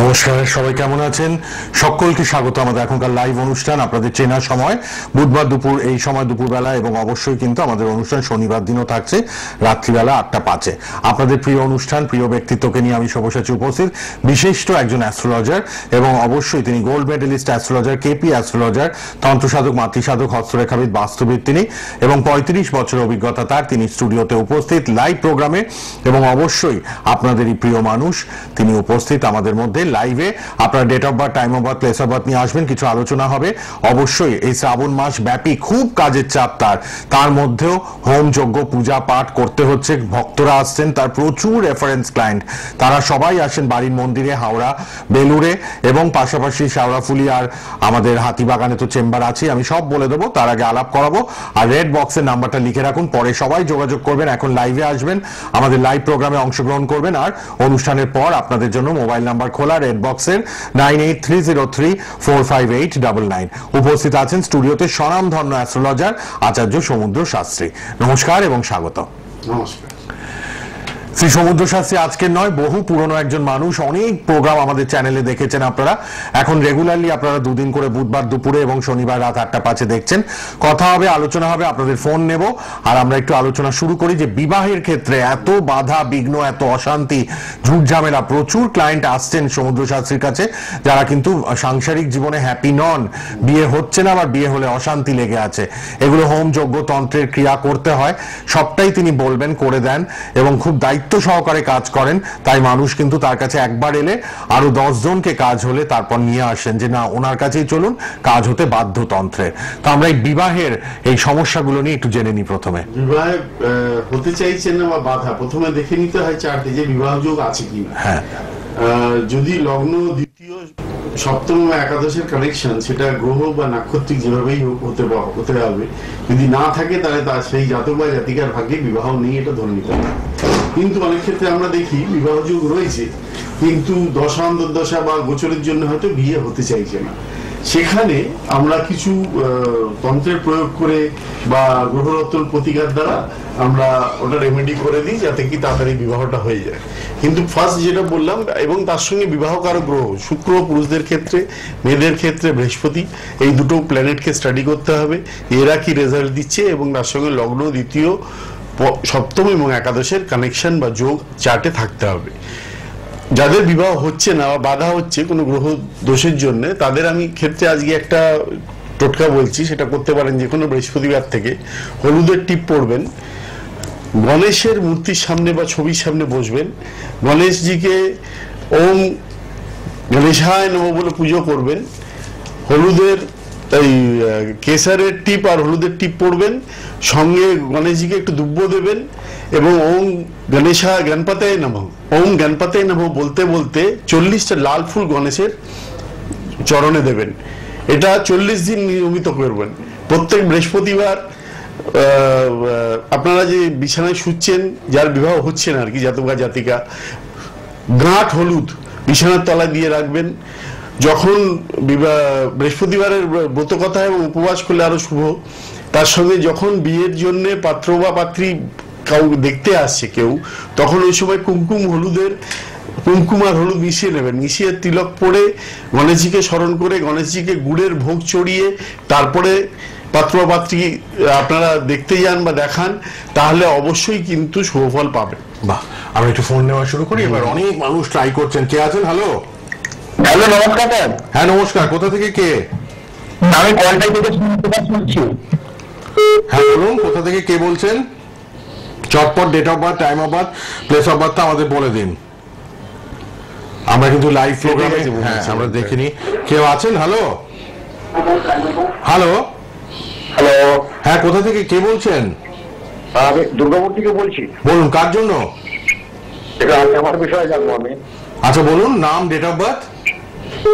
নমস্কার, সবাই কেমন আছেন? সকলকে স্বাগত আমাদের এখনকার লাইভ অনুষ্ঠান, আপনাদের চেনা সময় বুধবার দুপুর, এই সময় দুপুরবেলা, এবং অবশ্যই কিন্তু আমাদের অনুষ্ঠান শনিবার দিনও থাকছে রাত্রিবেলা 8টা 5-এ। আপনাদের প্রিয় অনুষ্ঠান, প্রিয় ব্যক্তিত্বকে নিয়ে আমি সব্যসাচী উপস্থিত, বিশিষ্ট একজন অ্যাস্ট্রোলজার, এবং অবশ্যই তিনি gold medalist astrologer, KP astrologer, তন্ত্রসাধক, মাতৃসাধক, হস্তরেখাবিদ, বাস্তুবিদ তিনি, এবং 35 বছরের অভিজ্ঞতা তার। তিনি স্টুডিওতে উপস্থিত লাইভ প্রোগ্রামে, এবং অবশ্যই আপনাদেরই প্রিয় মানুষ, তিনি উপস্থিত আমাদের মধ্যে লাইভে। আপনার date of birth, time of birth, place of birth নিয়ে আসবেন, কিছু আলোচনা হবে। অবশ্যই এই শ্রাবণ মাস ব্যাপী খুব কাজের চাপ তার মধ্যেও হোম যজ্ঞ, পূজা পাঠ করতে হচ্ছে। ভক্তরা আসছেন, তার প্রচুর রেফারেন্স ক্লায়েন্ট, তারা সবাই আসেন বাড়ির মন্দিরে, হাওড়া, বেলুড়ে, এবং পাশাপাশি শেওড়াফুলি আর আমাদের হাতিবাগানে তো চেম্বার আছে, আমি সব বলে দেবো, তার আগে আলাপ করাবো। আর রেড বক্সের নাম্বারটা লিখে রাখুন, পরে সবাই যোগাযোগ করবেন। এখন লাইভে আসবেন, আমাদের লাইভ প্রোগ্রামে অংশগ্রহণ করবেন, আর অনুষ্ঠানের পর আপনাদের জন্য মোবাইল নাম্বার খোলা রেড বক্সের 9830345899। উপস্থিত আছেন স্টুডিওতে স্বনামধন্য অ্যাস্ট্রোলজার আচার্য সমুদ্র শাস্ত্রী। নমস্কার এবং স্বাগত। নমস্কার। শ্রী সমুদ্র শাস্ত্রী আজকের নয়, বহু পুরনো একজন মানুষ, অনেক প্রোগ্রাম আমাদের চ্যানেলে দেখেছেন আপনারা। এখন রেগুলারলি আপনারা দুদিন করে বুধবার দুপুরে এবং শনিবার রাত 8টা 5-এ দেখছেন। কথা হবে, আলোচনা হবে, আপনাদের ফোন নেব। আর আমরা একটু আলোচনা শুরু করি যে বিবাহের ক্ষেত্রে এত বাধা বিঘ্ন, এত অশান্তি, ঝুট ঝামেলা, প্রচুর ক্লায়েন্ট আসছেন সমুদ্র শাস্ত্রীর কাছে যারা কিন্তু সাংসারিক জীবনে হ্যাপি নন, বিয়ে হচ্ছে না, আবার বিয়ে হলে অশান্তি লেগে আছে। এগুলো হোম যজ্ঞ তন্ত্রের ক্রিয়া করতে হয়, সবটাই তিনি বলবেন, করে দেন, এবং খুব দায়িত্ব সহকারে কাজ করেন। তাই মানুষ কিন্তু তার কাছে একবার এলে আরো 10 জনকে কাজ হলে তারপর নিয়ে আসেন যে না, ওনার কাছেই চলুন, কাজ হতে বাধ্য তন্ত্রের। তো আমরা এই বিবাহের এই সমস্যাগুলো নিয়ে একটু জেনে নিই। প্রথমে বিবাহে হতে চাইছেন না বা বাধা, প্রথমে দেখে নিতে হয় চার্টে যে বিবাহ যোগ আছে কিনা। হ্যাঁ, যদি লগ্ন দ্বিতীয়, সপ্তম বা একাদশের কানেকশন, সেটা গ্রহ বা নাক্ষত্রিক যেভাবেই হতে হবে, যদি না থাকে তাহলে তার সেই জাতক বা জাতিকার ভাগ্যে বিবাহ নেই, এটা ধরে নিতে হবে। কিন্তু অনেক ক্ষেত্রে আমরা দেখি বিবাহ যোগ রয়েছে, কিন্তু দশা অন্তর্দশা বা গোচরের জন্য হয়তো বিয়ে হতে চাইছে না। সেখানে আমরা কিছু তন্ত্রের প্রয়োগ করে বা গ্রহরত্ন প্রতিকার দ্বারা আমরা ওটা রেমেডি করে দিই, যাতে কি তাড়াতাড়ি বিবাহটা হয়ে যায়। কিন্তু ফার্স্ট যেটা বললাম, এবং তার সঙ্গে বিবাহকারক গ্রহ শুক্র পুরুষদের ক্ষেত্রে, মেয়েদের ক্ষেত্রে বৃহস্পতি, এই দুটো প্ল্যানেটকে স্টাডি করতে হবে, এরা কি রেজাল্ট দিচ্ছে, এবং তার সঙ্গে লগ্ন দ্বিতীয়, সপ্তম এবং একাদশের কানেকশন বা যোগ চার্টে থাকতে হবে। যাদের বিবাহ হচ্ছে না বা বাধা হচ্ছে কোনো গ্রহ দোষের জন্য, তাদের আমি ক্ষেত্রে আজকে একটা টোটকা বলছি, সেটা করতে পারেন যে কোনো বৃহস্পতিবার থেকে। হলুদের টিপ পরবেন, গণেশের মূর্তির সামনে বা ছবির সামনে বসবেন, গণেশজিকে ওম গণেশায় নমঃ বলে পুজো করবেন, হলুদের এই কেশরের টিপ আর হলুদের টিপ পরবেন, সঙ্গে গণেশজিকে একটু দুব্য দেবেন, এবং ওম গণেশা গণপতায় নমঃ, ওম গণপতায় নমঃ বলতে বলতে 40টা লাল ফুল গণেশের চরণে দেবেন। এটা 40 দিন নিয়মিত করবেন। প্রত্যেক বৃহস্পতিবার আপনারা যে বিছানায় শুচ্ছেন, যার বিবাহ হচ্ছে না আর কি, জাতক বা জাতিকা, গাঁট হলুদ বিছানার তলায় দিয়ে রাখবেন। যখন বৃহস্পতিবারের ব্রতকথা এবং উপবাস করলে আরো শুভ। তার সঙ্গে যখন বিয়ের জন্য পাত্র বা পাত্রী কাউ দেখতে আসছে কেউ, তখন ওই সময় কুমকুম আর হলুদ মিশিয়ে নেবেন, মিশিয়ে তিলক পরে গণেশজিকে স্মরণ করে গণেশজিকে গুড়ের ভোগ চড়িয়ে তারপরে পাত্র বা পাত্রী আপনারা দেখতে যান বা দেখান, তাহলে অবশ্যই কিন্তু শুভফল পাবেন। বাহ, আমরা একটু ফোন নেওয়া শুরু করি। এবার অনেক মানুষ ট্রাই করছেন। কে আছেন? হ্যালো। হ্যালো, নমস্কার স্যার। হ্যাঁ নমস্কার, কোথা থেকে কে? আমি কলকাতা থেকে বলছি। হ্যাঁ বলুন, কোথা থেকে কে বলছেন? চটপট date of birth, time of birth, place of birth আমাদের বলে দিন। আমরা কিন্তু লাইভ প্রোগ্রামে, হ্যাঁ আমরা দেখিনি। কেউ আছেন? হ্যালো হ্যালো হ্যালো, হ্যাঁ কোথা থেকে কে বলছেন? আমি দুর্গাপুর থেকে বলছি। বলুন, কার জন্য? এটা আমার বিষয়ে জানবো আমি। আচ্ছা বলুন, নাম, ডেট অফ বার্থ।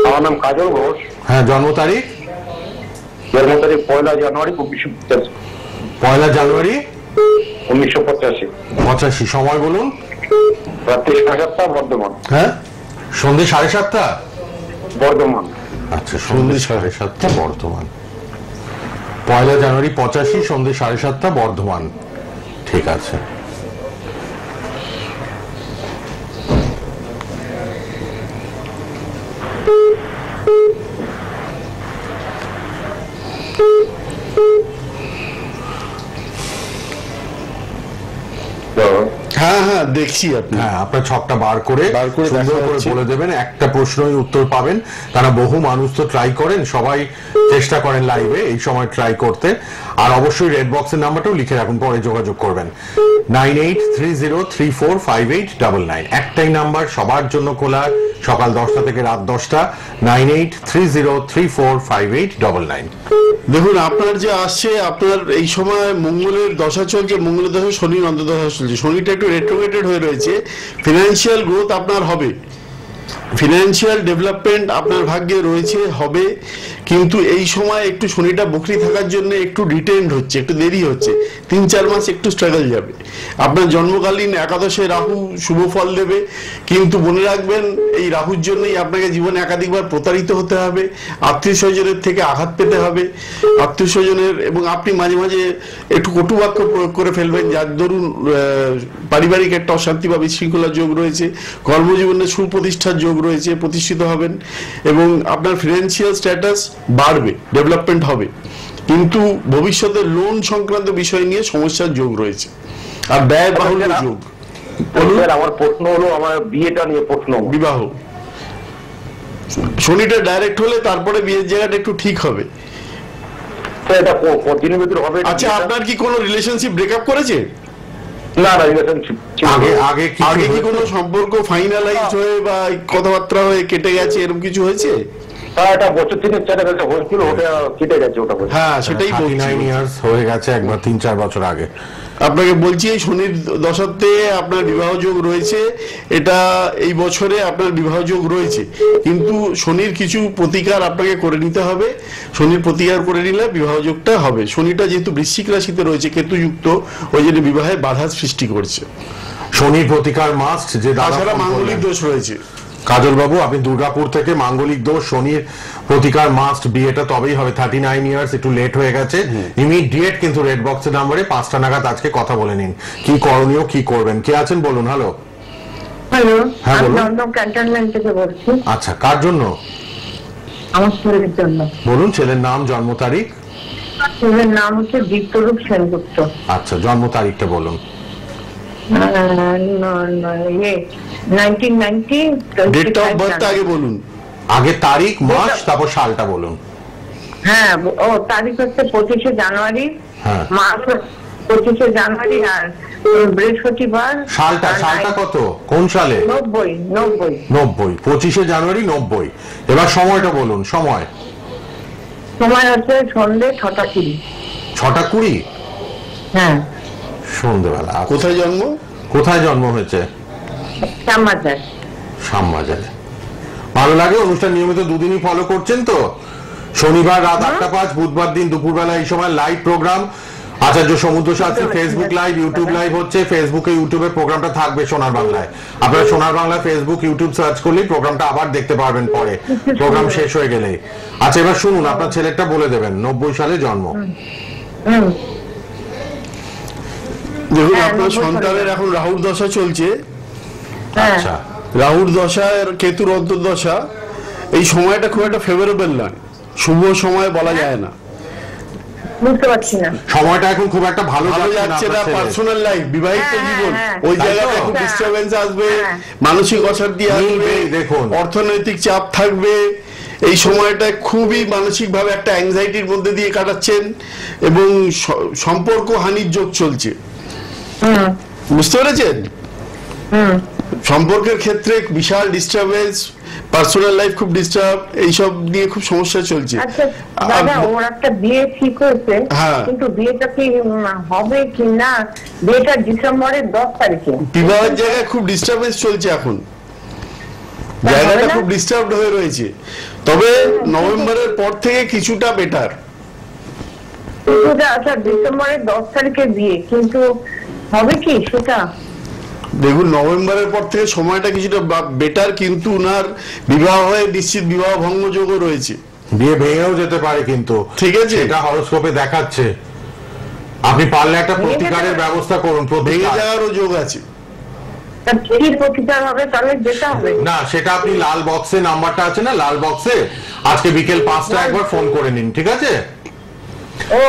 আমার নাম কাজল ঘোষ। হ্যাঁ, জন্ম তারিখ? জন্ম তারিখ 1 জানুয়ারি 1985। 1 জানুয়ারি 1985। 85। সময় বলুন। রাত্রি 7:30 বর্ধমান। হ্যাঁ, সন্ধ্যে 7:30 বর্ধমান। আচ্ছা, সন্ধ্যে 7:30 বর্ধমান। 1 জানুয়ারি 85, সন্ধ্যে 7:30 বর্ধমান। ঠিক আছে। হ্যাঁ হ্যাঁ দেখছি আপনি। হ্যাঁ, আপনার ছকটা বার করে সুন্দর দেখা করে যাচ্ছে। বলে দেবেন, একটা প্রশ্নই উত্তর পাবেন, কারণ বহু মানুষ তো ট্রাই করেন, সবাই চেষ্টা করেন লাইভে এই সময় ট্রাই করতে। আর অবশ্যই রেড বক্সের নাম্বারটাও লিখে রাখুন, পরে যোগাযোগ করবেন 9830345899। একটাই নাম্বার সবার জন্য খোলা, সকাল 10টা থেকে রাত 10টা, 9830345899। দেখুন আপনার যে আসছে, আপনার এই সময় মঙ্গলের দশা চলছে, মঙ্গলের দশা শনির অন্তর্দশা চলছে, শনিটা একটু রেট্রোগেটেড হয়ে রয়েছে। ফিনান্সিয়াল গ্রোথ আপনার হবে, ফিনান্সিয়াল ডেভেলপমেন্ট আপনার ভাগ্যে রয়েছে, হবে। কিন্তু এই সময় একটু শনিটা বকরি থাকার জন্য একটু রিটেন্ড হচ্ছে, একটু দেরি হচ্ছে, 3-4 মাস একটু স্ট্রাগল যাবে। আপনার জন্মকালীন একাদশে রাহু শুভ ফল দেবে, কিন্তু মনে রাখবেন এই রাহুর জন্যই আপনাকে জীবনে একাধিকবার প্রতারিত হতে হবে, আত্মীয় স্বজনের থেকে আঘাত পেতে হবে, আত্মীয় স্বজনের, এবং আপনি মাঝে মাঝে একটু কটু বাক্য প্রয়োগ করে ফেলবেন, যার দরুন পারিবারিক একটা অশান্তি বা বিশৃঙ্খলার যোগ রয়েছে। কর্মজীবনে সুপ্রতিষ্ঠার যোগ রয়েছে, প্রতিষ্ঠিত হবেন, এবং আপনার ফিনান্সিয়াল স্ট্যাটাস বাড়বে, ডেভেলপমেন্ট হবে। কিন্তু ভবিষ্যতে লোন সংক্রান্ত বিষয় নিয়ে সমস্যার যোগ রয়েছে, আর ব্যয় বাহুল্য যোগ। স্যার আমার প্রশ্ন হলো, আমার বিয়েটা নিয়ে প্রশ্ন। বিবাহ শনিটা ডাইরেক্ট হলে তারপরে বিয়ের জায়গাটা একটু ঠিক হবে। এটা কতদিনের ভিতরে হবে? আচ্ছা, আপনার কি কোনো রিলেশনশিপ ব্রেকআপ করেছে? না না, রিলেশনশিপ আগে আগে আগে কি কোনো সম্পর্ক ফাইনালাইজ হয়ে বা কথাবার্তা হয়ে কেটে গেছে, এরকম কিছু হয়েছে? একটা বছর থেকে 4 বছর হয়েছিল, ওটা কেটে গেছে, ওটা বলছি। হ্যাঁ সেটাই বলছি। 39 ইয়ার্স হয়ে গেছে, একবার 3-4 বছর আগে। আপনাকে বলছি এই শনির দশাতে আপনার বিবাহ যোগ রয়েছে, এটা এই বছরে আপনার বিবাহ যোগ রয়েছে, কিন্তু শনির কিছু প্রতিকার আপনাকে করে নিতে হবে। শনির প্রতিকার করে নিলে বিবাহ যোগটা হবে। শনিটা যেহেতু বৃশ্চিক রাশিতে রয়েছে কেতুযুক্ত, ওই জন্য বিবাহে বাধা সৃষ্টি করছে। শনির প্রতিকার মাস্ট, যে দাদা তাছাড়া ফোন মাঙ্গলিক করলেন। দোষ রয়েছে। কাজল বাবু, আপনি দুর্গাপুর থেকে, মাঙ্গলিক দোষ, শনির প্রতিকার মাস্ট, বিয়েটা তবেই হবে। 39 ইয়ার্স একটু লেট হয়ে গেছে, ইমিডিয়েট কিন্তু রেড বক্সের নাম্বারে 5টা নাগাদ আজকে কথা বলে নিন, কি করণীয়, কি করবেন। কে আছেন বলুন। হ্যালো। হ্যালো, হ্যাঁ, আমি বলুন। দমদম ক্যান্টনমেন্ট থেকে বলছি। আচ্ছা, কার জন্য আমার ছেলের জন্য। বলুন, ছেলের নাম, জন্ম তারিখ। ছেলের নাম হচ্ছে দীপ্তরূপ সেনগুপ্ত। আচ্ছা, জন্ম তারিখটা বলুন। 1990 ডেট অফ বার্থ আগে বলুন। আগে তারিখ, মাস, তারপর সালটা বলুন। হ্যাঁ, ও তারিখ হচ্ছে 25শে জানুয়ারি, হ্যাঁ। মাস 25শে জানুয়ারি, আর বৃহস্পতিবার। সালটা আর সালটা কত, কোন সালে? 90 90, 25শে জানুয়ারি 90। এবার সময়টা বলুন, সময়। সময় হচ্ছে সন্ধ্যে 6:20। 6:20 হ্যাঁ, সন্ধ্যেবেলা। আচ্ছা। কোথায় জন্ম? কোথায় জন্ম হয়েছে? শ্যামবাজার। শ্যামবাজারে। ভালো লাগে অনুষ্ঠান, নিয়মিত দুদিনই ফলো করছেন তো? শনিবার রাত 8টা 5, বুধবার দিন দুপুরবেলা এই সময় live program. Acharya Samudra Shastri Facebook live, YouTube live হচ্ছে। ফেসবুকে, ইউটিউবে প্রোগ্রামটা থাকবে সোনার বাংলায়। আপনারা সোনার বাংলা ফেসবুক, ইউটিউব সার্চ করলেই প্রোগ্রামটা আবার দেখতে পারবেন পরে, প্রোগ্রাম শেষ হয়ে গেলে। আচ্ছা, এবার শুনুন, আপনার ছেলেটা বলে দেবেন। 90 সালে জন্ম। দেখুন হ্যাঁ, আপনার 90 সন্তানের এখন রাহুর দশা চলছে, হ্যাঁ, আচ্ছা, রাহুর দশা আর কেতুর অন্তর্দশা। এই সময়টা খুব একটা ফেভারেবল নয়, শুভ সময় বলা যায় না। বুঝতে পারছি না। সময়টা এখন খুব একটা ভালো ভালো যাচ্ছে না যাচ্ছে না, আপনার ছেলের। পার্সোনাল লাইফ, বিবাহিত হ্যাঁ, জীবন, হ্যাঁ, ওই তাই জায়গাটা তো? খুব ডিস্টারবেন্স আসবে, হ্যাঁ। মানসিক অশান্তি আসবে, মিলবেই, দেখুন। অর্থনৈতিক চাপ থাকবে। এই সময়টা খুবই মানসিকভাবে একটা অ্যাংজাইটির মধ্যে দিয়ে কাটাচ্ছেন, এবং সম্পর্ক হানির যোগ চলছে। বুঝতে পেরেছেন? সম্পর্কের ক্ষেত্রে বিশাল ডিস্টারবেন্স, পার্সোনাল লাইফ খুব ডিস্টার্ব, এইসব নিয়ে খুব সমস্যা চলছে। আচ্ছা দাদা, ওর একটা বিয়ে ঠিক হয়েছে, হ্যাঁ। কিন্তু বিয়েটা কি হবে কি না? বিয়েটা ডিসেম্বরের 10 তারিখে। বিবাহের জায়গায় খুব ডিস্টারবেন্স চলছে এখন, জায়গাটা হবে না? খুব ডিস্টার্বড হয়ে রয়েছে। তবে নভেম্বরের পর থেকে কিছুটা বেটার। আচ্ছা, ডিসেম্বরের 10 তারিখে বিয়ে, কিন্তু হবে কি সেটা? দেখুন, নভেম্বরের পর থেকে সময়টা কিছুটা বেটার, কিন্তু উনার বিবাহ হয়ে নিশ্চিত বিবাহ ভঙ্গ যোগও রয়েছে। বিয়ে ভেঙেও যেতে পারে কিন্তু, ঠিক আছে। এটা হরোস্কোপে দেখাচ্ছে। আপনি পারলে একটা প্রতিকারের ব্যবস্থা করুন। ভেঙে প্রতিকার। যাওয়ারও যোগ আছে। কি প্রতিকার হবে তাহলে যেতে হবে? না, সেটা আপনি লাল বক্সে নাম্বারটা আছে না, লাল বক্সে আজকে বিকেল 5টা একবার ফোন করে নিন, ঠিক আছে?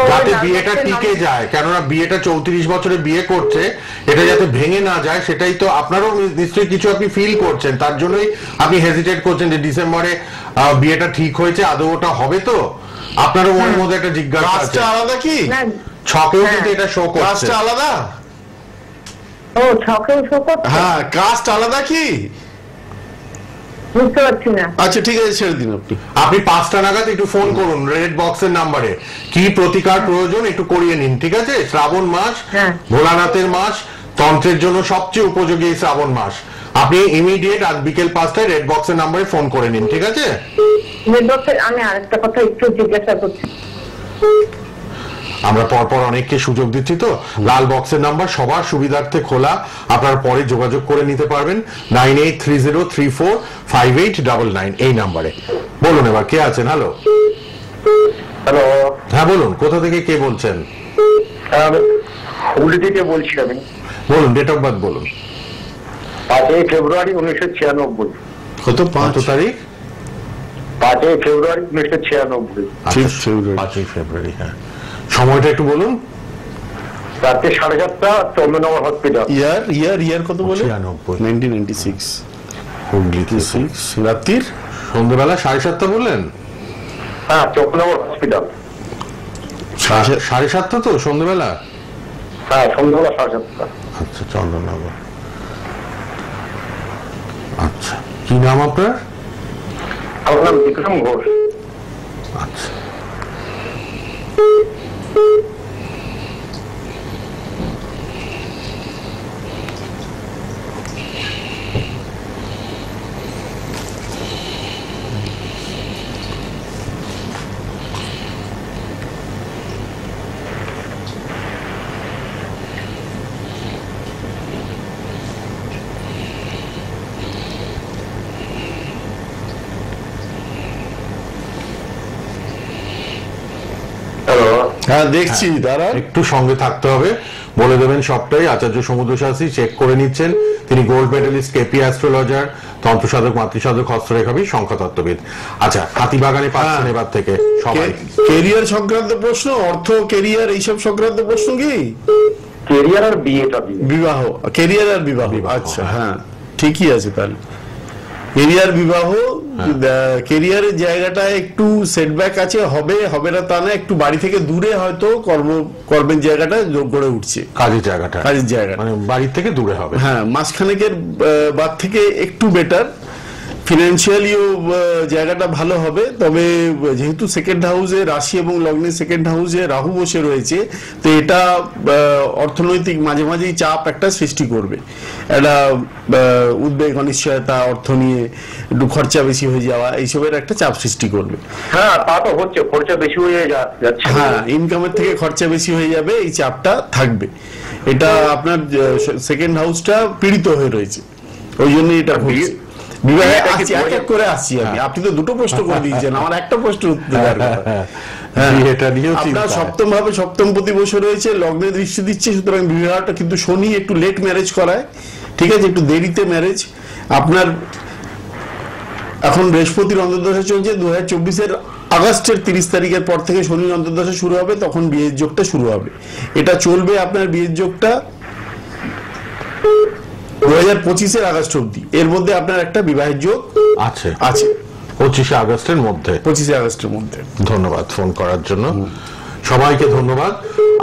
যাতে বিয়েটা টিকে যায়, কেননা বিয়েটা 34 বছরে বিয়ে করছে, এটা যাতে ভেঙে না যায়, সেটাই তো আপনারও নিশ্চয়ই কিছু আপনি ফিল করছেন, তার জন্যই আপনি হেজিটেট করছেন যে ডিসেম্বরে বিয়েটা ঠিক হয়েছে, আদৌ ওটা হবে তো? আপনারও মনের মধ্যে একটা জিজ্ঞাসা আছে। কাজটা আলাদা কি? ছকেও কিন্তু এটা শো করছে। কাজটা আলাদা? ও ছকেও শো করছে? হ্যাঁ, কাজটা আলাদা কি? বুঝতে পারছি না। আচ্ছা ঠিক আছে, ছেড়ে দিন আপনি। আপনি 5টা নাগাদ একটু ফোন করুন রেড বক্সের নাম্বারে, কি প্রতিকার প্রয়োজন একটু করিয়ে নিন, ঠিক আছে? শ্রাবণ মাস, ভোলানাথের মাস, তন্ত্রের জন্য সবচেয়ে উপযোগী এই শ্রাবণ মাস। আপনি ইমিডিয়েট আজ বিকেল 5টায় রেড বক্সের নাম্বারে ফোন করে নিন, ঠিক আছে? আমি আরেকটা কথা একটু জিজ্ঞাসা করছি। আমরা পরপর অনেককে সুযোগ দিচ্ছি তো, লাল বক্সের নাম্বার সবার সুবিধার্থে খোলা, আপনারা পরে যোগাযোগ করে নিতে পারবেন 9830345899 এই নাম্বারে। বলুন এবার কে আছেন? হ্যালো। হ্যালো, হ্যাঁ বলুন, কোথা থেকে কে বলছেন? হুগলি থেকে বলছি আমি। বলুন, ডেট অফ বার্থ বলুন। 5 ফেব্রুয়ারি 1996। কত? 5 তারিখ? 5 ফেব্রুয়ারি 1996। 5 ফেব্রুয়ারি। হ্যাঁ, সময়টা একটু বলুন। রাত্রে 7:30 চন্দ্রনগর হসপিটাল। ইয়ার কত বলে? 96। 1996 হুগলি থেকে। রাত্রির সন্ধ্যেবেলা 7:30 বললেন? হ্যাঁ, চন্দ্রনগর হসপিটাল। 7:30 তো সন্ধ্যেবেলা? হ্যাঁ, সন্ধ্যাবেলা 7:30। আচ্ছা, চন্দ্রনগর। আচ্ছা, কি নাম আপনার? আমার নাম বিক্রম ঘোষ। আচ্ছা, হ্যাঁ দেখছি, দাঁড়ান একটু সঙ্গে থাকতে হবে, বলে দেবেন সবটাই। আচার্য সমুদ্র শাস্ত্রী চেক করে নিচ্ছেন, তিনি গোল্ড মেডেলিস্ট, কেপি অ্যাস্ট্রোলজার, তন্ত্রসাধক, মাতৃসাধক, হস্তরেখাবিদ, সংখ্যাতত্ত্ববিদ। আচ্ছা, হাতিবাগানে পাচ্ছেন এবার থেকে সবাই। কেরিয়ার সংক্রান্ত প্রশ্ন, অর্থ, কেরিয়ার এইসব সংক্রান্ত প্রশ্ন কি? কেরিয়ার আর বিয়েটা বিবাহ, কেরিয়ার আর বিবাহ। আচ্ছা, হ্যাঁ ঠিকই আছে তাহলে। কেরিয়ার, বিবাহ, কেরিয়ারের জায়গাটা একটু সেটব্যাক আছে, হবে না তা না, একটু বাড়ি থেকে দূরে হয়তো কর্মের জায়গাটা গড়ে উঠছে, কাজের জায়গা মানে বাড়ির থেকে দূরে হবে। হ্যাঁ, মাসখানেকের বাদ থেকে একটু বেটার। ফিনান্সিয়ালিও জায়গাটা ভালো হবে, তবে যেহেতু সেকেন্ড হাউসে রাশি এবং লগ্নের সেকেন্ড হাউসে রাহু বসে রয়েছে, তো এটা অর্থনৈতিক মাঝে মাঝেই চাপ একটা সৃষ্টি করবে, একটা উদ্বেগ, অনিশ্চয়তা, অর্থ নিয়ে একটু খরচা বেশি হয়ে যাওয়া, এইসবের একটা চাপ সৃষ্টি করবে। হ্যাঁ, তা তো হচ্ছে, খরচা বেশি হয়ে যাচ্ছে। হ্যাঁ, ইনকামের থেকে খরচা বেশি হয়ে যাবে, এই চাপটা থাকবে। এটা আপনার সেকেন্ড হাউসটা পীড়িত হয়ে রয়েছে, ওই জন্য এটা ঘটছে। বিবাহে আসছি, এক এক করে আসছি আমি। আপনি তো দুটো প্রশ্ন করে দিয়েছেন, আমার একটা প্রশ্ন উত্তর দরকার। আপনার সপ্তম ভাবে সপ্তমপতি বসে রয়েছে, লগ্নে দৃষ্টি দিচ্ছে, সুতরাং বিবাহটা কিন্তু শনি একটু লেট ম্যারেজ করায়, ঠিক আছে, একটু দেরিতে ম্যারেজ। আপনার এখন বৃহস্পতির অন্তর্দশা চলছে, 2024 আগস্টের 30 তারিখের পর থেকে শনির অন্তর্দশা শুরু হবে, তখন বিয়ের যোগটা শুরু হবে। এটা চলবে আপনার বিয়ের যোগটা 2025 আগস্ট অব্দি। এর মধ্যে আপনার একটা বিবাহের যোগ আছে 25 আগস্টের মধ্যে। ধন্যবাদ ফোন করার জন্য, সবাইকে ধন্যবাদ।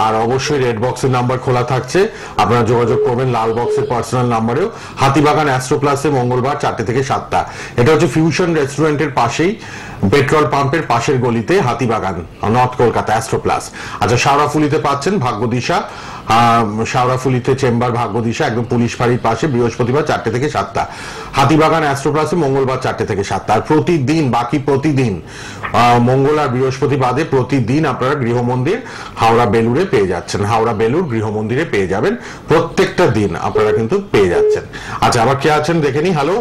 আর অবশ্যই রেড বক্সের নাম্বার খোলা থাকছে, আপনারা যোগাযোগ করবেন লাল বক্সের পার্সোনাল নাম্বারেও। হাতিবাগান অ্যাস্ট্রোপ্লাসে মঙ্গলবার 4টে থেকে 7টা। এটা হচ্ছে ফিউশন রেস্টুরেন্টের পাশেই, পেট্রোল পাম্পের পাশের গলিতে হাতিবাগান, নর্থ কলকাতা, অ্যাস্ট্রোপ্লাস। আচ্ছা, শাওরাফুলিতে পাচ্ছেন ভাগ্যদিশা, শাওরাফুলিতে চেম্বার ভাগ্যদিশা, একদম পুলিশ ফাঁড়ির পাশে, বৃহস্পতিবার 4টে থেকে 7টা। হাতিবাগান অ্যাস্ট্রোপ্লাসে মঙ্গলবার 4টে থেকে 7টা। আর প্রতিদিন, বাকি প্রতিদিন, মঙ্গল আর বৃহস্পতি বাদে প্রতিদিন আপনারা গৃহমন্দির হাওড়া বেলুড়ে পেয়ে যাচ্ছেন, হাওড়া বেলুড় গৃহমন্দিরে পেয়ে যাবেন, প্রত্যেকটা দিন আপনারা কিন্তু পেয়ে যাচ্ছেন। আচ্ছা, আবার কে আছেন দেখে নি। হ্যালো।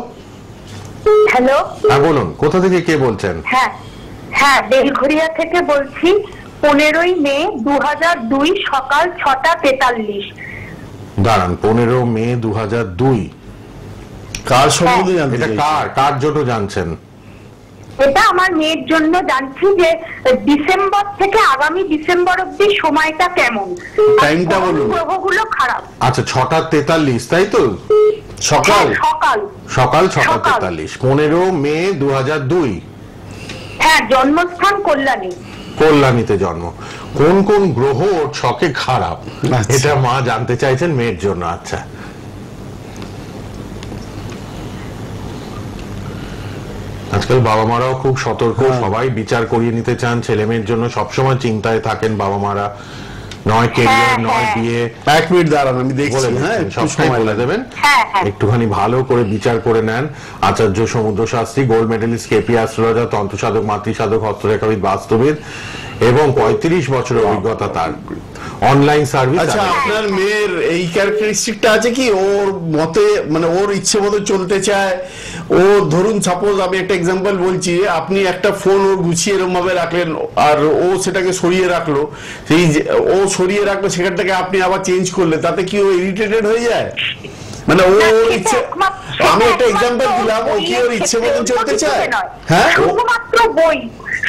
হ্যাঁ বলুন, কোথা থেকে কে বলছেন? হ্যাঁ, বেলঘরিয়া থেকে বলছি। 15 মে 2002 সকাল 6টা 43। দাঁড়ান, 15 মে 2002। কার সম্বন্ধে জানতে এটা চাইছেন? কার জন্য জানছেন? এটা আমার মেয়ের জন্য জানছি যে ডিসেম্বর থেকে আগামী ডিসেম্বর অব্দি সময়টা কেমন, টাইমটা বলুন। গ্রহগুলো খারাপ। আচ্ছা 6:43 তাই তো? সকাল সকাল সকাল 6:43, 15 মে 2002। হ্যাঁ, জন্মস্থান কল্যাণী। কল্যাণীতে জন্ম। কোন কোন গ্রহ ওর ছকে খারাপ আচ্ছা। এটা মা জানতে চাইছেন মেয়ের জন্য। আচ্ছা আজকাল বাবা মারাও খুব সতর্ক, সবাই বিচার করিয়ে নিতে চান ছেলে মেয়ের জন্য, সবসময় চিন্তায় থাকেন বাবা মারা, নয় কেরিয়ার হ্যাঁ, নয় হ্যাঁ। বিয়ে। 1 মিনিট দাঁড়ান, আমি দেখছি। বলে হ্যাঁ, দিচ্ছেন, একটু সবটাই সময় বলে দেবেন, হ্যাঁ, হ্যাঁ। একটুখানি ভালো করে বিচার করে নেন। Acharya Samudra Shastri, gold medalist, KP astrologer, তন্ত্র সাধক, মাতৃসাধক, হস্তরেখাবিদ, বাস্তবিদ এবং 35 বছরের অভিজ্ঞতা তার। Online service. আচ্ছা, আপনার মেয়ের এই ক্যারেক্টারিস্টিকটা আছে কি, ওর মতে মানে ওর ইচ্ছে মতো চলতে চায়? ও ধরুন সাপোজ আমি একটা এক্সাম্পল বলছি, আপনি একটা ফোন ওর গুছিয়ে এরকম ভাবে রাখলেন আর ও সেটাকে সরিয়ে রাখলো, সেই ও সরিয়ে রাখলো সেখানটাকে আপনি আবার চেঞ্জ করলে, তাতে কি ও ইরিটেটেড হয়ে যায়? মানে ও ওর ইচ্ছে, আমি একটা এক্সাম্পল দিলাম, ও কি ওর ইচ্ছে মতন চলতে চায়? হ্যাঁ, শুধুমাত্র বই, বই,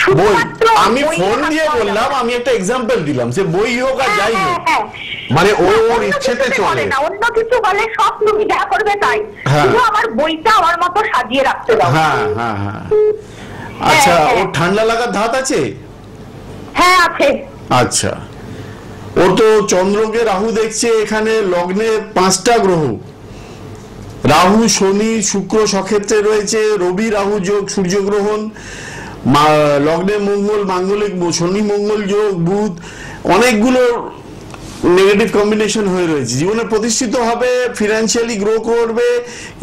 শুধুমাত্র আমি বই ফোন দিয়ে থাকতে হবে। বললাম, আমি একটা এক্সাম্পল দিলাম, সে বই হোক আর যাই হ্যাঁ, হোক। হ্যাঁ, মানে ও হ্যাঁ। ওর অন্য ইচ্ছেতে কিছুতে চলে করে না, অন্য কিছু বলে সব তুমি যা করবে তাই, হ্যাঁ। শুধু আমার বইটা আমার মতো সাজিয়ে রাখতে দাও। হ্যাঁ হ্যাঁ হ্যাঁ। আচ্ছা, হ্যাঁ। ওর ঠান্ডা লাগার ধাত আছে? হ্যাঁ আছে। আচ্ছা, ও তো চন্দ্রকে রাহু দেখছে, এখানে লগ্নে 5টা গ্রহ, রাহু, শনি, শুক্র সক্ষেত্রে রয়েছে, রবি রাহু যোগ, সূর্যগ্রহণ, লগ্নে মঙ্গল, মাঙ্গলিক শনি মঙ্গল যোগ, বুধ, অনেকগুলো নেগেটিভ কম্বিনেশন হয়ে রয়েছে। জীবনে প্রতিষ্ঠিত হবে, ফিনান্সিয়ালি গ্রো করবে,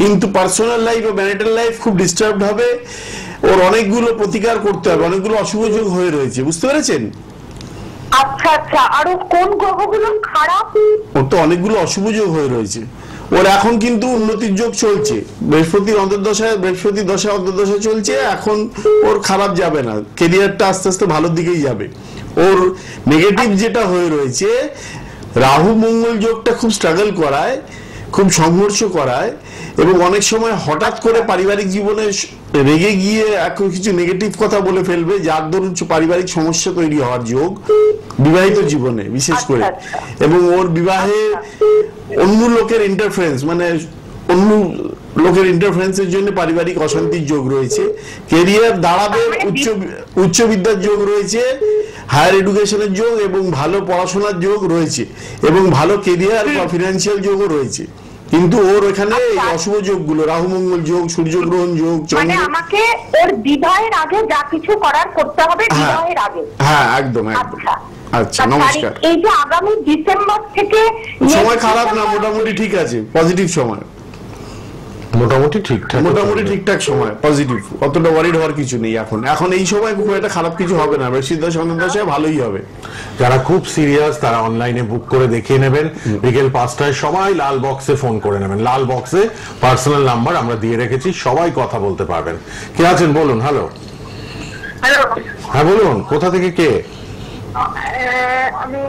কিন্তু পার্সোনাল লাইফ ও ম্যারিটাল লাইফ খুব ডিস্টার্বড হবে। ওর অনেকগুলো প্রতিকার করতে হবে, অনেকগুলো অশুভ যোগ হয়ে রয়েছে, বুঝতে পেরেছেন? আচ্ছা আচ্ছা, আরো কোন গ্রহগুলো খারাপ? ওর তো অনেকগুলো অশুভ যোগ হয়ে রয়েছে। ওর এখন কিন্তু উন্নতির যোগ চলছে, বৃহস্পতির অন্তর্দশায়, বৃহস্পতি দশা অন্তর্দশা চলছে, এখন ওর খারাপ যাবে না, কেরিয়ারটা আস্তে আস্তে ভালোর দিকেই যাবে। ওর নেগেটিভ যেটা হয়ে রয়েছে, রাহু মঙ্গল যোগটা খুব স্ট্রাগল করায়, খুব সংঘর্ষ করায়, এবং অনেক সময় হঠাৎ করে পারিবারিক জীবনে রেগে গিয়ে কিছু নেগেটিভ কথা বলে ফেলবে, যার দরুন পারিবারিক সমস্যা তৈরি হওয়ার যোগ বিবাহিত জীবনে বিশেষ করে। আচ্ছা। এবং ওর বিবাহে অন্য লোকের ইন্টারফারেন্স, মানে অন্য লোকের ইন্টারফারেন্সের জন্য পারিবারিক অশান্তির যোগ রয়েছে। কেরিয়ার দাঁড়াবে, উচ্চ বিদ্যার যোগ রয়েছে, হায়ার এডুকেশনের যোগ এবং ভালো পড়াশোনার যোগ রয়েছে, এবং ভালো কেরিয়ার বা ফিনান্সিয়াল যোগও রয়েছে। কিন্তু ওর এখানে এই অশুভ যোগগুলো, রাহু মঙ্গল যোগ, সূর্যগ্রহণ যোগ, মানে আমাকে ওর বিবাহের আগে যা কিছু করার করতে হবে বিবাহের আগে। হ্যাঁ একদম একদম। আচ্ছা আচ্ছা, নমস্কার। এই যে আগামী ডিসেম্বর থেকে সময় খারাপ না, মোটামুটি ঠিক আছে, পজিটিভ সময়, মোটামুটি ঠিকঠাক, মোটামুটি ঠিকঠাক সময়, পজিটিভ, অতটা ওয়ারিড হওয়ার কিছু নেই এখন। এখন এই সময় খুব একটা খারাপ কিছু হবে না, বৃশ্চিক দশা অন্তর্দশায় ভালোই হবে। যারা খুব সিরিয়াস তারা অনলাইনে বুক করে দেখিয়ে নেবেন। বিকেল 5টায় সবাই লাল বক্সে ফোন করে নেবেন, লাল বক্সে পার্সোনাল নাম্বার আমরা দিয়ে রেখেছি, সবাই কথা বলতে পারবেন। কে আছেন বলুন? হ্যালো। হ্যালো, হ্যাঁ বলুন, কোথা থেকে কে? আমি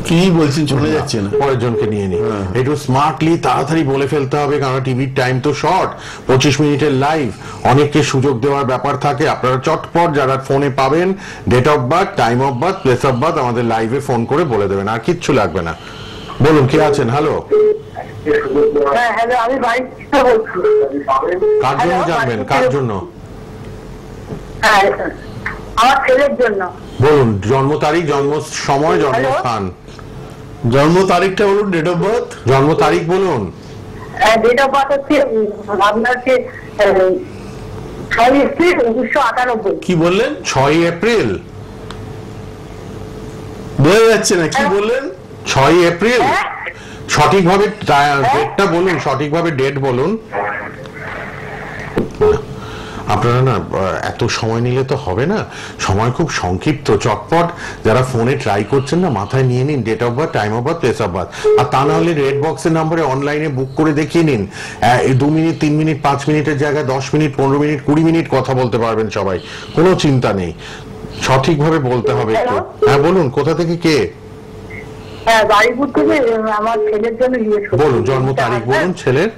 কি বলছেন, চলে যাচ্ছে না? পরের জনকে নিয়ে নি, একটু স্মার্টলি তাড়াতাড়ি বলে ফেলতে হবে, কারণ টিভির টাইম তো শর্ট, 25 মিনিটের লাইভ, অনেককে সুযোগ দেওয়ার ব্যাপার থাকে। আপনারা চটপট যারা ফোনে পাবেন, date of birth, time of birth, place of birth আমাদের লাইভে ফোন করে বলে দেবেন, আর কিচ্ছু লাগবে না। বলুন, কে আছেন? হ্যালো। হ্যাঁ হ্যালো, আমি বাড়ি থেকে বলছি। কার জন্য জানবেন? কার জন্য? হ্যাঁ, আমার ছেলের জন্য। বলুন, জন্ম তারিখ, জন্ম সময়, জন্মস্থান। জন্ম তারিখটা বলুন, ডেট অফ বার্থ। জন্ম তারিখ বলুন। ডেট অফ বার্থ হচ্ছে আপনার 6 এপ্রিল 1998। কি বললেন? 6 এপ্রিল। বোঝা যাচ্ছে না, কি বললেন? 6 এপ্রিল। সঠিকভাবে ডেটটা বলুন, সঠিকভাবে ডেট বলুন। আপনারা না এত সময় নিলে তো হবে না, সময় খুব সংক্ষিপ্ত, চটপট যারা ফোনে ট্রাই করছেন না, মাথায় নিয়ে নিন date of birth, time of birth, place of birth. আর তা না হলে রেড বক্সের নম্বরে অনলাইনে বুক করে দেখিয়ে নিন। 2 মিনিট, 3 মিনিট, 5 মিনিটের জায়গায় 10 মিনিট, 15 মিনিট, 20 মিনিট কথা বলতে পারবেন সবাই, কোনো চিন্তা নেই। সঠিকভাবে বলতে হবে একটু। হ্যাঁ বলুন, কোথা থেকে কে? হ্যাঁ, বাড়িপুর থেকে আমার ছেলের জন্য জিজ্ঞেস করছি। বলুন জন্ম তারিখ বলুন ছেলের।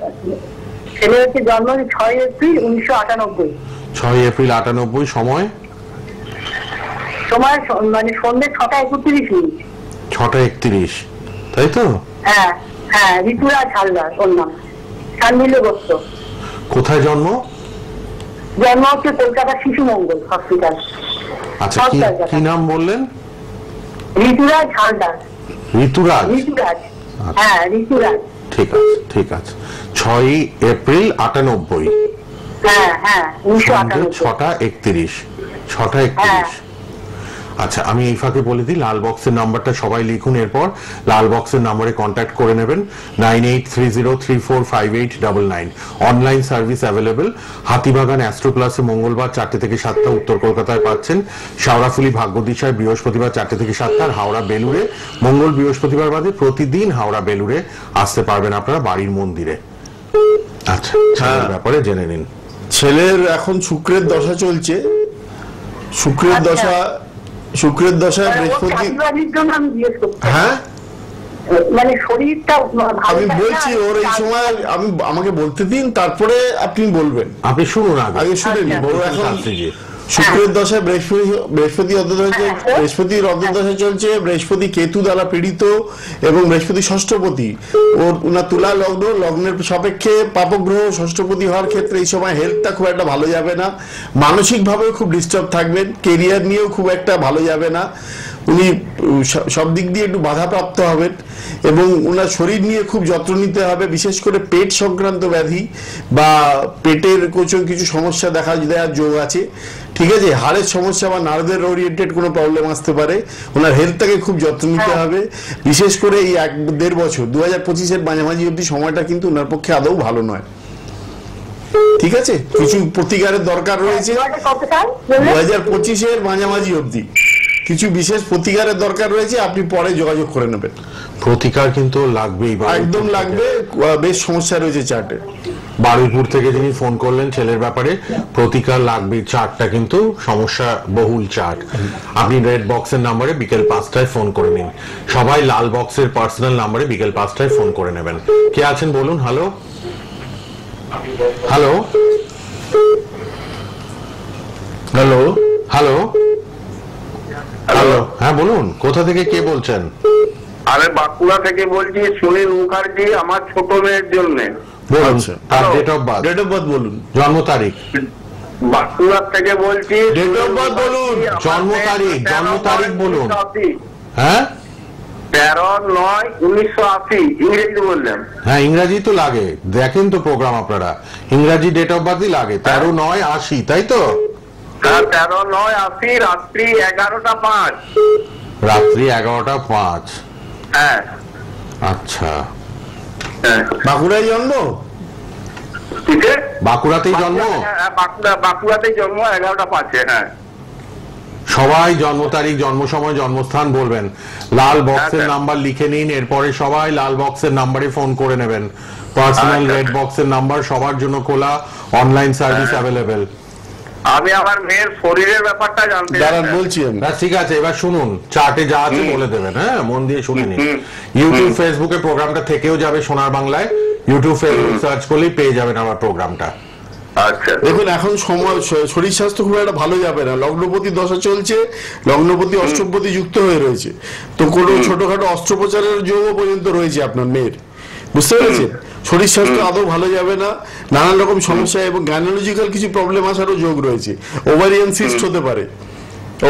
ছেলে হচ্ছে জন্ম 6 এপ্রিল 1998। 6 এপ্রিল 98। সময় সময় মানে সন্ধ্যে 6:31। 6:31, তাই তো? হ্যাঁ হ্যাঁ, ঋতুরাজ হালদার ওর নাম, শান্তিলে গোস্ত। কোথায় জন্ম? জন্ম হচ্ছে কলকাতা শিশু মঙ্গল হসপিটাল। আচ্ছা, কি নাম বললেন? ঋতুরাজ হালদার। ঋতুরাজ? ঋতুরাজ, হ্যাঁ ঋতুরাজ। ঠিক আছে ঠিক আছে। 6 এপ্রিল 98। হ্যাঁ হ্যাঁ, 1998। 6:31। 6:31। আচ্ছা, আমি এই ফাঁকে বলে দিই, লাল বক্সের নাম্বারটা সবাই লিখুন। এরপর লাল বক্সের নম্বরে কন্ট্যাক্ট করে নেবেন 9830345899। Online service available. Hatibagan astro প্লাসে মঙ্গলবার 4টে থেকে 7টা উত্তর কলকাতায় পাচ্ছেন, শাওরাফুলি ভাগ্যদিশায় বৃহস্পতিবার 4টে থেকে 7টা, আর হাওড়া বেলুড়ে মঙ্গল বৃহস্পতিবার বাদে প্রতিদিন হাওড়া বেলুড়ে আসতে পারবেন আপনারা বাড়ির মন্দিরে। আচ্ছা, ছেলের ব্যাপারে জেনে নিন। ছেলের এখন শুক্রের দশা চলছে। শুক্রের দশায় বৃহস্পতি। হ্যাঁ, মানে শরীরটা আমি বলছি ওর এই সময় আমাকে বলতে দিন, তারপরে আপনি বলবেন। আপনি শুনুন, আগে শুনে নিন। ওর এখন শুক্রের দশায় বৃহস্পতি অন্তর্দশা, বৃহস্পতির অন্তর্দশা চলছে। বৃহস্পতি কেতু দ্বারা পীড়িত এবং বৃহস্পতি ষষ্ঠপতি। ওনার তুলা লগ্ন, লগ্নের সাপেক্ষে পাপগ্রহ ষষ্ঠপতি হওয়ার ক্ষেত্রে এই সময় হেলথটা খুব একটা ভালো যাবে না। মানসিকভাবেও খুব ডিস্টার্ব থাকবেন, কেরিয়ার নিয়েও খুব একটা ভালো যাবে না। উনি সব দিক দিয়ে একটু বাধাপ্রাপ্ত হবেন এবং ওনার শরীর নিয়ে খুব যত্ন নিতে হবে, বিশেষ করে পেট সংক্রান্ত ব্যাধি বা পেটের কিছু সমস্যা দেখা দেওয়ার যোগ আছে। ঠিক আছে, হাড়ের সমস্যা বা নার্ভের ওরিয়েন্টেড কোনো প্রবলেম আসতে পারে। ওনার হেলথটাকে খুব যত্ন নিতে হবে, বিশেষ করে এই 1-1.5 বছর 2025-এর মাঝামাঝি অব্দি সময়টা কিন্তু ওনার পক্ষে আদৌ ভালো নয়। ঠিক আছে, কিছু প্রতিকারের দরকার রয়েছে 2025-এর মাঝামাঝি অব্দি। কিছু বিশেষ প্রতিকারের দরকার রয়েছে, আপনি পরে যোগাযোগ করে নেবেন। প্রতিকার কিন্তু লাগবেই, একদম লাগবে। বেশ সমস্যা রয়েছে চার্টে। বারুইপুর থেকে যিনি ফোন করলেন ছেলের ব্যাপারে, প্রতিকার লাগবে। চার্টটা কিন্তু সমস্যা বহুল চার্ট। আপনি রেড বক্সের নাম্বারে বিকেল 5টায় ফোন করে নিন। সবাই লাল বক্সের পার্সোনাল নাম্বারে বিকেল 5টায় ফোন করে নেবেন। কে আছেন বলুন? Hello hello hello hello hello, হ্যাঁ বলুন, কোথা থেকে কে বলছেন? আমি বাঁকুড়া থেকে বলছি, সুনীল মুখার্জি, আমার ছোট মেয়ের জন্য। বলুন তার ডেট অফ বার্থ বলুন, জন্ম তারিখ। বাঁকুড়া থেকে বলছি, ডেট অফ বার্থ বলুন, জন্ম তারিখ বলুন। হ্যাঁ, 13/9/1980। ইংরেজি বললেন? হ্যাঁ, ইংরাজি তো লাগে, দেখেন তো প্রোগ্রাম আপনারা, ইংরাজি ডেট অফ বার্থই লাগে। 13/9/80, তাই তো? 13/9/80, রাত্রি 11টা 5। রাত্রি 11টা 5। হ্যাঁ। আচ্ছা, বাঁকুড়ায় জন্ম? বাঁকুড়াতেই জন্ম? বাঁকুড়াতেই জন্ম, 11টা 5। হ্যাঁ, সবাই জন্ম তারিখ, জন্ম সময়, জন্মস্থান বলবেন। লাল বক্সের নাম্বার লিখে নিন, এরপরে সবাই লাল বক্সের নাম্বারে ফোন করে নেবেন। পার্সোনাল রেড বক্সের নাম্বার সবার জন্য খোলা, অনলাইন সার্ভিস অ্যাভেলেবেল। আমি আমার মেয়ের শরীরের ব্যাপারটা জানতে বলছি। ঠিক আছে, এবার শুনুন, চার্টে যা আছে বলে দেবেন। হ্যাঁ, মন দিয়ে শুনে নিন। ইউটিউব ফেসবুকে প্রোগ্রামটা থেকেও যাবে সোনার বাংলায়। ইউটিউব ফেসবুক সার্চ করলেই পেয়ে যাবেন আমার প্রোগ্রামটা। আচ্ছা, দেখুন এখন সময় শরীর স্বাস্থ্য খুব একটা ভালো যাবে না। লগ্নপতি দশা চলছে, লগ্নপতি অষ্টমপতি যুক্ত হয়ে রয়েছে, তো কোনো ছোটখাটো অস্ত্রোপচারের যোগও পর্যন্ত রয়েছে আপনার মেয়ের। বুঝতে পেরেছেন? শরীর স্বাস্থ্য আদৌ ভালো যাবে না, নানান রকম সমস্যা এবং গাইনোলজিক্যাল কিছু প্রবলেম আসারও যোগ রয়েছে। ওভারিয়ান সিস্ট হতে পারে,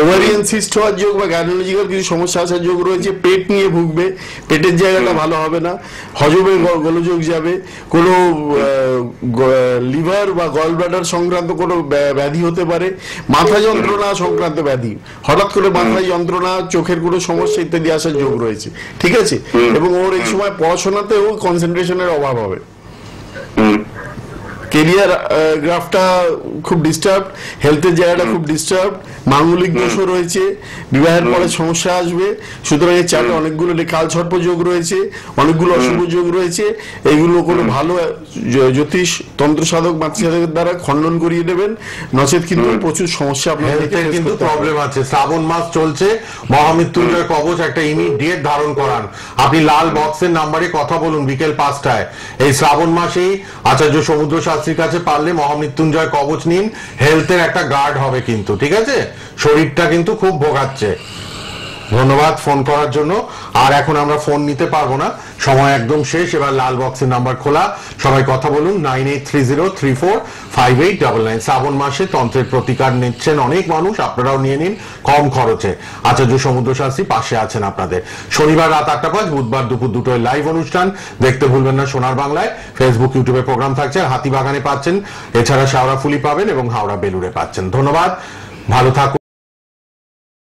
ওভারিয়ান সিস্ট হওয়ার যোগ বা গাইনোলজিক্যাল কিছু সমস্যা আসার যোগ রয়েছে। পেট নিয়ে ভুগবে, পেটের জায়গাটা ভালো হবে না, হজমের গোলযোগ যাবে, কোনো লিভার বা গল ব্লাডার সংক্রান্ত কোনো ব্যাধি হতে পারে, মাথা যন্ত্রণা সংক্রান্ত ব্যাধি, হঠাৎ করে মাথায় যন্ত্রণা, চোখের কোনো সমস্যা ইত্যাদি আসার যোগ রয়েছে। ঠিক আছে, এবং ওর এই সময় পড়াশোনাতেও কনসেন্ট্রেশনের অভাব হবে। কেরিয়ার গ্রাফটা খুব ডিস্টার্ব, হেলথের জায়গাটা খুব ডিস্টার্ব, মাঙ্গলিক দোষও রয়েছে, বিবাহের পরে সমস্যা আসবে। সুতরাং এই চার্টে অনেকগুলো কালসর্প যোগ রয়েছে, অনেকগুলো অশুভ যোগ রয়েছে। এইগুলো কোনো ভালো জ্যোতিষ তন্ত্র সাধক মাতৃসাধকের দ্বারা খণ্ডন করিয়ে দেবেন, নচেত কিন্তু প্রচুর সমস্যা আপনাদের হেলথের কিন্তু প্রবলেম আছে। শ্রাবণ মাস চলছে, মহামৃত্যুঞ্জয় কবচ একটা ইমিডিয়েট ধারণ করান। আপনি লাল বক্সের নাম্বারে কথা বলুন বিকেল 5টায়। এই শ্রাবণ মাসেই আচার্য সমুদ্র শাস্ত্রীর কাছে পারলে মহামৃত্যুঞ্জয় কবচ নিন, হেলথের একটা গার্ড হবে কিন্তু, ঠিক আছে? শরীরটা কিন্তু খুব ভোগাচ্ছে। ধন্যবাদ ফোন করার জন্য। আর এখন আমরা ফোন নিতে পারবো না, সময় একদম শেষ। এবার লাল বক্সের নাম্বার খোলা, সবাই কথা বলুন 9830345899। শ্রাবণ মাসে তন্ত্রের প্রতিকার নিচ্ছেন অনেক মানুষ, আপনারাও নিয়ে নিন কম খরচে। আচার্য সমুদ্র শাস্ত্রী পাশে আছেন আপনাদের। শনিবার রাত 8টা, বুধবার দুপুর 2টোয় লাইভ অনুষ্ঠান দেখতে ভুলবেন না। সোনার বাংলায় ফেসবুক, ইউটিউবে প্রোগ্রাম থাকছে। হাতিবাগানে পাচ্ছেন, এছাড়া শাওড়াফুলি পাবেন এবং হাওড়া বেলুড়ে পাচ্ছেন। ধন্যবাদ, ভালো থাকুন।